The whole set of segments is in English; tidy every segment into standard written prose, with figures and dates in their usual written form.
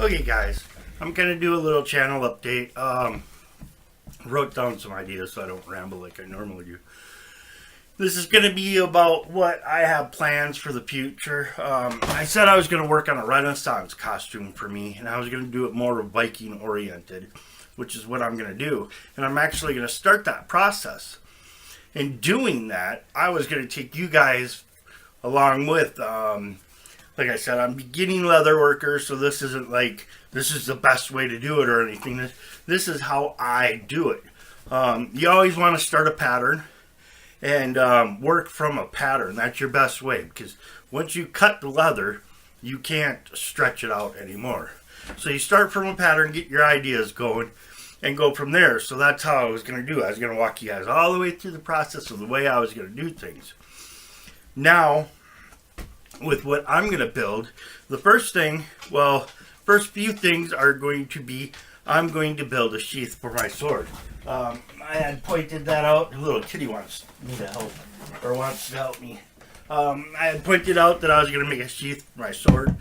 Okay guys, I'm going to do a little channel update. Wrote down some ideas so I don't ramble like I normally do. This is going to be about what I have plans for the future. I said I was going to work on a Renaissance costume for me, and I was going to do it more Viking oriented, which is what I'm going to do. And I'm actually going to start that process. In doing that, I was going to take you guys along with, like I said, I'm beginning leather worker, so this isn't like this is the best way to do it or anything. This is how I do it. You always want to start a pattern and work from a pattern. That's your best way, because once you cut the leather, you can't stretch it out anymore. So you start from a pattern, get your ideas going, and go from there. So that's how I was going to do it. I was going to walk you guys all the way through the process of the way I was going to do things. Now, with what I'm going to build, the first few things are going to be, I'm going to build a sheath for my sword. I had pointed that out. The little kitty wants me to help, or wants to help me. I had pointed out that I was going to make a sheath for my sword.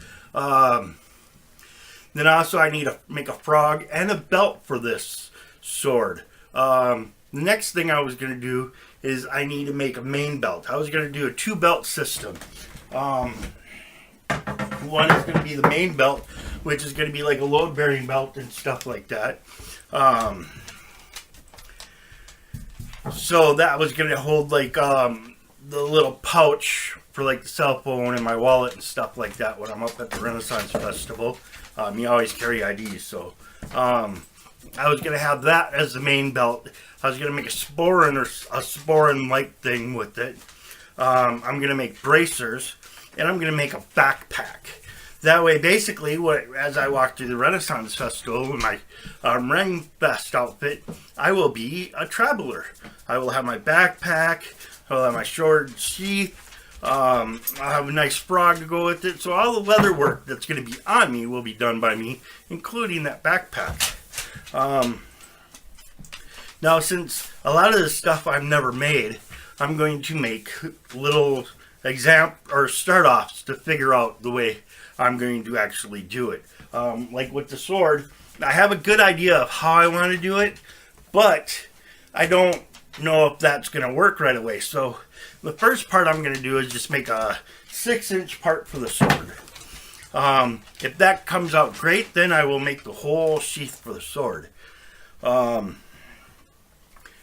Then also I need to make a frog and a belt for this sword. The next thing I was going to do is I need to make a main belt. I was going to do a 2-belt system. One is going to be the main belt, which is going to be like a load bearing belt and stuff like that. So that was going to hold like the little pouch for like the cell phone and my wallet and stuff like that when I'm up at the Renaissance Festival. You always carry IDs, so I was going to have that as the main belt. I was going to make a sporin like thing with it. I'm going to make bracers, and I'm going to make a backpack. That way, basically, as I walk through the Renaissance Festival with my Ring Fest outfit, I will be a traveler. I will have my backpack, I will have my sword sheath, I'll have a nice frog to go with it. So all the leather work that's going to be on me will be done by me, including that backpack. Now, since a lot of this stuff I've never made, I'm going to make little start-offs to figure out the way I'm going to actually do it. Like with the sword, I have a good idea of how I want to do it, but I don't know if that's going to work right away. So the first part I'm going to do is just make a 6-inch part for the sword. If that comes out great, then I will make the whole sheath for the sword. And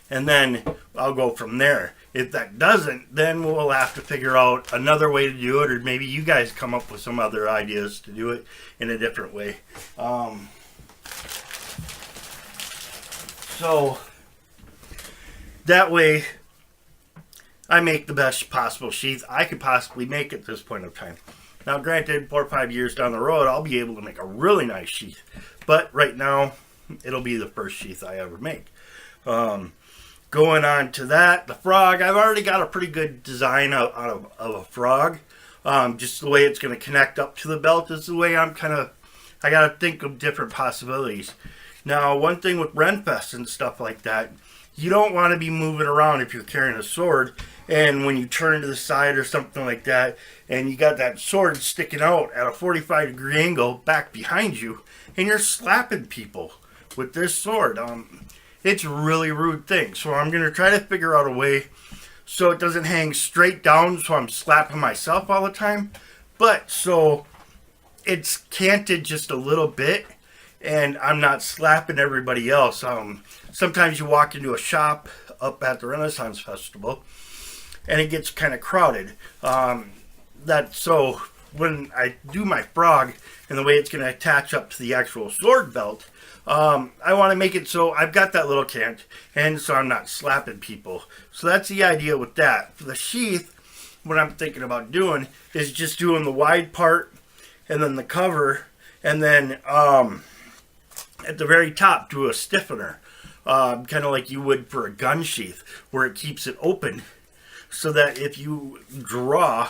then I'll go from there. If that doesn't, then we'll have to figure out another way to do it, or maybe you guys come up with some other ideas to do it in a different way. So that way I make the best possible sheath I could possibly make at this point of time. Now granted, 4 or 5 years down the road, I'll be able to make a really nice sheath. But right now, it'll be the first sheath I ever make. Going on to that, the frog, I've already got a pretty good design out of a frog. Just the way it's going to connect up to the belt is the way I got to think of different possibilities. Now, one thing with Renfest and stuff like that, you don't want to be moving around if you're carrying a sword, and when you turn to the side or something like that, and you got that sword sticking out at a 45-degree angle back behind you, and you're slapping people with this sword. It's a really rude thing. So I'm going to try to figure out a way so it doesn't hang straight down so I'm slapping myself all the time. But so it's canted just a little bit and I'm not slapping everybody else. Sometimes you walk into a shop up at the Renaissance Festival and it gets kind of crowded. So when I do my frog and the way it's going to attach up to the actual sword belt, I want to make it so I've got that little cant, and so I'm not slapping people. So that's the idea with that. For the sheath, what I'm thinking about doing is just doing the wide part, and then the cover, and then at the very top do a stiffener, kind of like you would for a gun sheath, where it keeps it open, so that if you draw,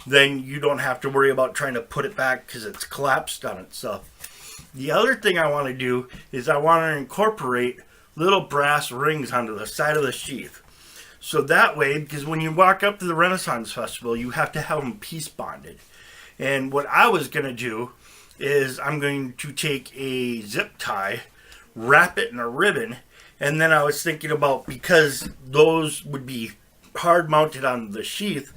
then you don't have to worry about trying to put it back because it's collapsed on itself. The other thing I want to do is I want to incorporate little brass rings onto the side of the sheath. So that way, because when you walk up to the Renaissance Festival, you have to have them piece bonded. And what I was going to do is I'm going to take a zip tie, wrap it in a ribbon, and then I was thinking about, because those would be hard mounted on the sheath,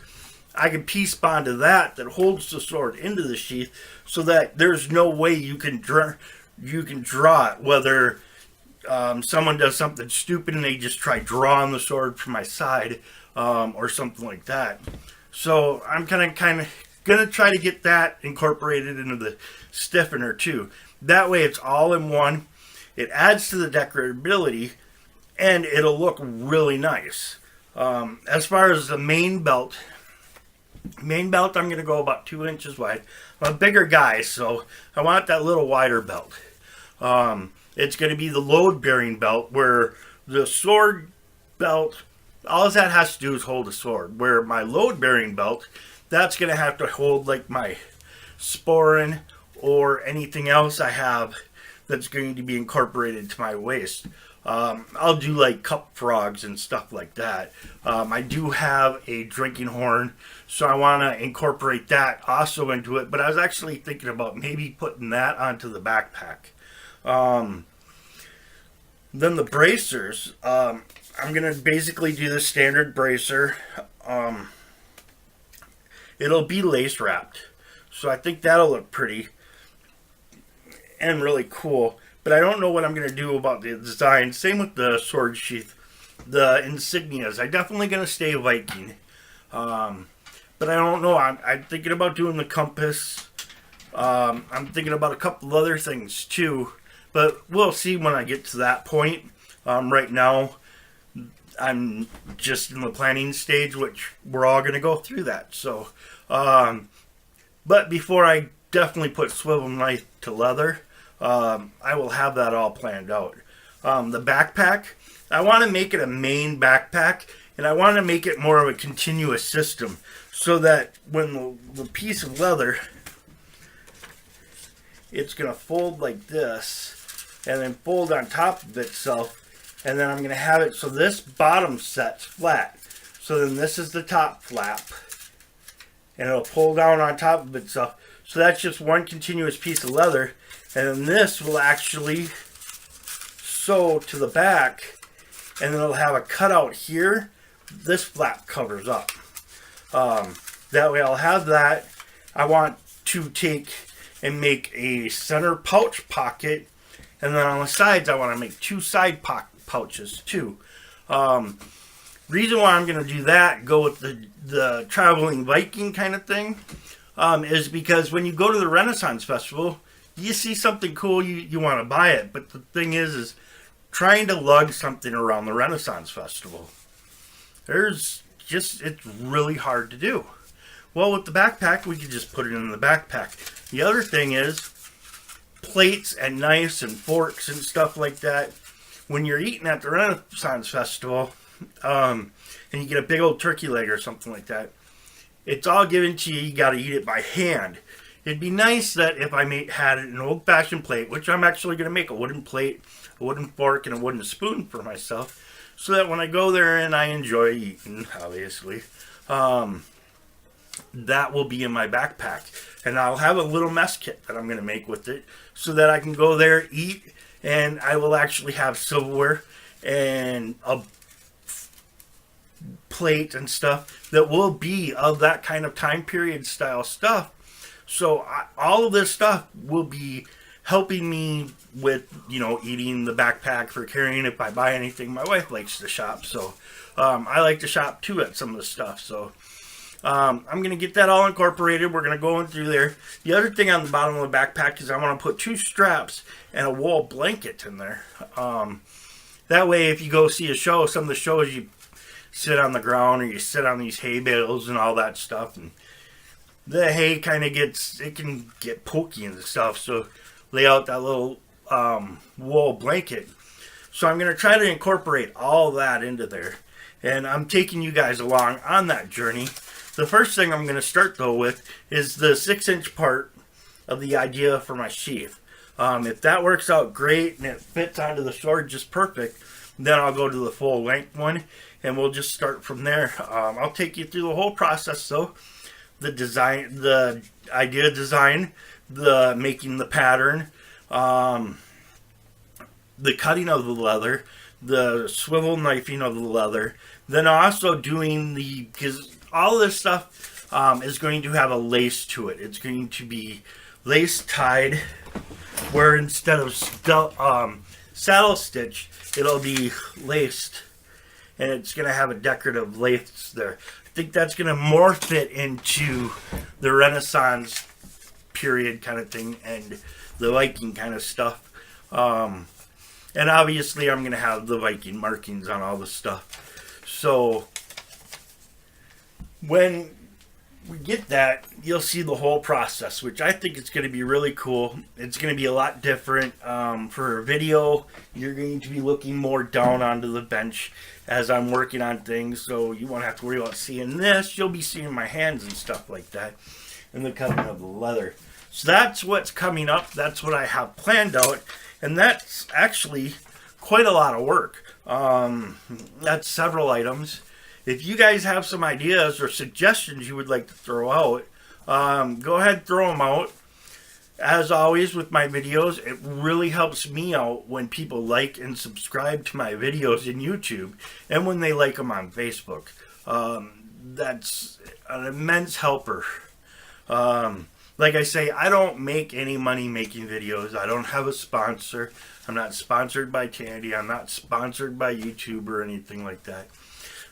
I can piece bond to that holds the sword into the sheath, so that there's no way you can draw it, whether someone does something stupid and they just try drawing the sword from my side, or something like that. So I'm kind of gonna try to get that incorporated into the stiffener too. That way it's all in one. It adds to the decoratability, and it'll look really nice. As far as the main belt, I'm going to go about 2 inches wide. I'm a bigger guy, so I want that little wider belt. It's going to be the load-bearing belt, where the sword belt, all that has to do is hold a sword. Where my load-bearing belt, that's going to have to hold like my sporran or anything else I have that's going to be incorporated to my waist. I'll do like cup frogs and stuff like that. I do have a drinking horn, so I want to incorporate that also into it. But I was actually thinking about maybe putting that onto the backpack. Then the bracers, I'm going to basically do the standard bracer. It'll be lace wrapped, so I think that'll look pretty and really cool. But I don't know what I'm going to do about the design. Same with the sword sheath. The insignias, I'm definitely going to stay Viking. But I don't know. I'm thinking about doing the compass. I'm thinking about a couple of other things too. But we'll see when I get to that point. Right now, I'm just in the planning stage, which we're all going to go through that. So, but before I definitely put swivel knife to leather, I will have that all planned out. The backpack, I want to make it a main backpack, and I want to make it more of a continuous system, so that when the piece of leather, it's going to fold like this, and then fold on top of itself, and then I'm going to have it so this bottom set's flat. So then this is the top flap, and it'll pull down on top of itself. So that's just one continuous piece of leather. And then this will actually sew to the back, and then it'll have a cutout here. This flap covers up. That way I'll have that. I want to take and make a center pouch pocket, and then on the sides I want to make 2 side pouches too. Reason why I'm going to do that, go with the traveling Viking kind of thing, is because when you go to the Renaissance Festival, you see something cool, you want to buy it. But the thing is trying to lug something around the Renaissance Festival, it's really hard to do. Well, with the backpack, we can just put it in the backpack. The other thing is plates and knives and forks and stuff like that. When you're eating at the Renaissance Festival, and you get a big old turkey leg or something like that, it's all given to you. You got to eat it by hand. It'd be nice that if I had an old-fashioned plate, which I'm actually going to make a wooden plate, a wooden fork, and a wooden spoon for myself, so that when I go there and I enjoy eating, obviously, that will be in my backpack. And I'll have a little mess kit that I'm going to make with it, so that I can go there, eat, and I will actually have silverware and a plate and stuff that will be of that kind of time period style stuff. So all of this stuff will be helping me with, eating the backpack, for carrying if I buy anything. My wife likes to shop, so I like to shop too at some of the stuff. So I'm going to get that all incorporated. We're going to go in through there. The other thing on the bottom of the backpack is I want to put 2 straps and a wool blanket in there. That way, if you go see a show, some of the shows you sit on the ground or you sit on these hay bales and all that stuff, and the hay kind of can get pokey and stuff, so lay out that little wool blanket. So I'm going to try to incorporate all that into there, and I'm taking you guys along on that journey. The first thing I'm going to start though with is the 6-inch part of the idea for my sheath. If that works out great and it fits onto the sword just perfect, then I'll go to the full length one, and we'll just start from there. I'll take you through the whole process though. The design, the idea design, the making the pattern, the cutting of the leather, the swivel knifing of the leather, then also doing because all this stuff is going to have a lace to it. It's going to be lace tied, where instead of saddle stitch, it'll be laced, and it's going to have a decorative lace there. I think that's going to morph it into the Renaissance period kind of thing and the Viking kind of stuff. And obviously I'm going to have the Viking markings on all the stuff. So when we get that, you'll see the whole process, which I think is going to be really cool. It's going to be a lot different. For a video, you're going to be looking more down onto the bench as I'm working on things, so you won't have to worry about seeing this. You'll be seeing my hands and stuff like that, and the cutting of the leather. So that's what's coming up. That's what I have planned out, and that's actually quite a lot of work. That's several items. If you guys have some ideas or suggestions you would like to throw out, go ahead and throw them out. As always with my videos, it really helps me out when people like and subscribe to my videos in YouTube and when they like them on Facebook. That's an immense helper. Like I say, I don't make any money making videos. I don't have a sponsor. I'm not sponsored by Tandy. I'm not sponsored by YouTube or anything like that.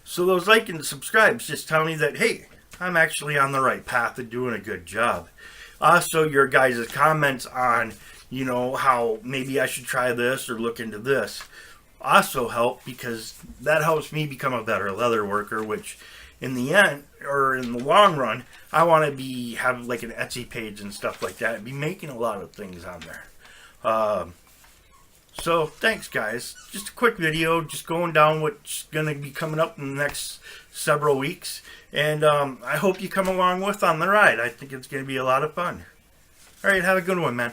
So those like and subscribes just tell me that, hey, I'm actually on the right path and doing a good job. Also, your guys' comments on, how maybe I should try this or look into this also help, because that helps me become a better leather worker, which in the end, or in the long run, I want to have like an Etsy page and stuff like that and be making a lot of things on there. So thanks guys, just a quick video, just going down what's going to be coming up in the next several weeks, and I hope you come along on the ride. I think it's going to be a lot of fun. Alright, have a good one, man.